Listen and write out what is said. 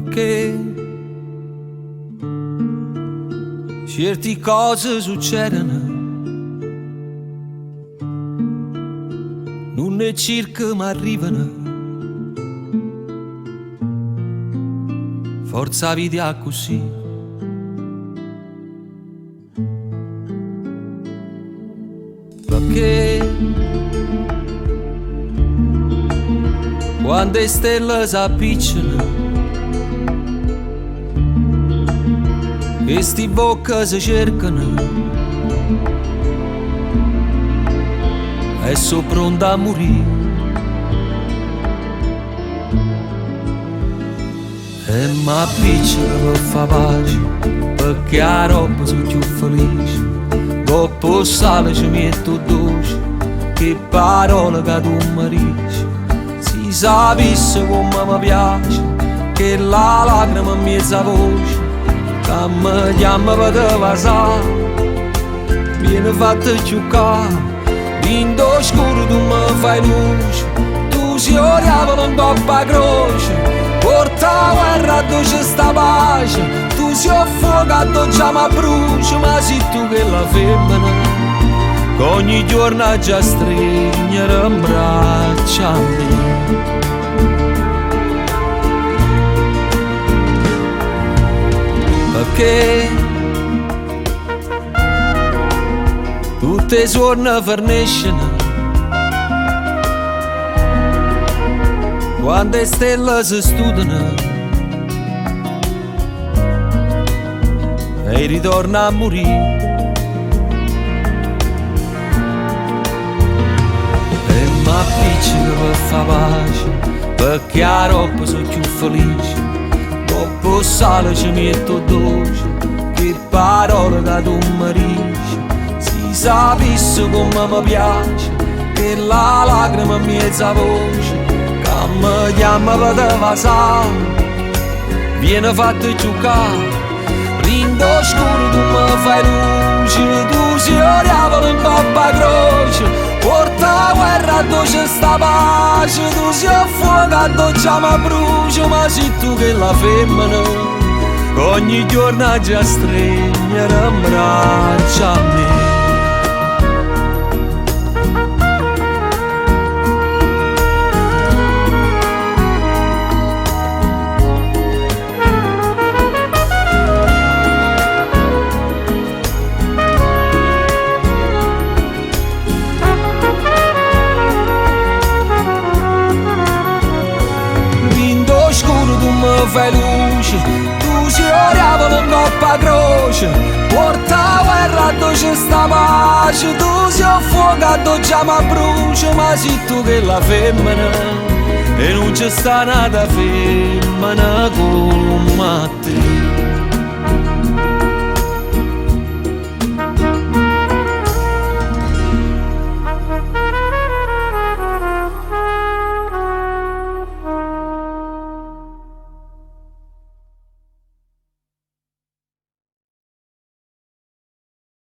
Perché certe cose succedono, non è circa ma arrivano, forza vita così. Perché quando le stelle si appicciano, queste bocche si cercano e sono pronte a morire. E ma appiccica per fa pace, perché la roba sono più felice. Dopo sale ci metto dolce, che parole che tu mi dici. Si sapesse come mi piace, che la lacrima in mezza voce, che mi chiama per te vasare, viene fatta giocare, in oscuro tu mi fai luce, tu si oriava in coppa croce, porta la guerra dove c'è sta pace, tu si affoga dove già mi brucia, ma sei tu che la femmina, che ogni giorno già stringere in braccia a me. Perché tutte suona forniscono, quando le stelle si studiano e ritorna a morire. E ma appiccica per fa pace, perché la roba sono più felice. Dopo sale ci metto dolce, che parole che tu mi dici. Si sapesse come mi piace, che la lacrima in mezza voce, che mi chiama per te vasare, viene fatta giocare, rindo scuro tu mi fai luce, tu si oriava in coppa croce, porta la guerra dove c'è sta pace, tu si affoga dove già mi brucia, ma sei tu che la femmina, che ogni giorno già stringere in braccia a me. Fai luce, tu si oriava in coppa croce, porta la guerra dove c'è sta pace, tu si affoga dove già mi brucia, ma sei tu che la femmina, e non c'è sta nata femmina come te.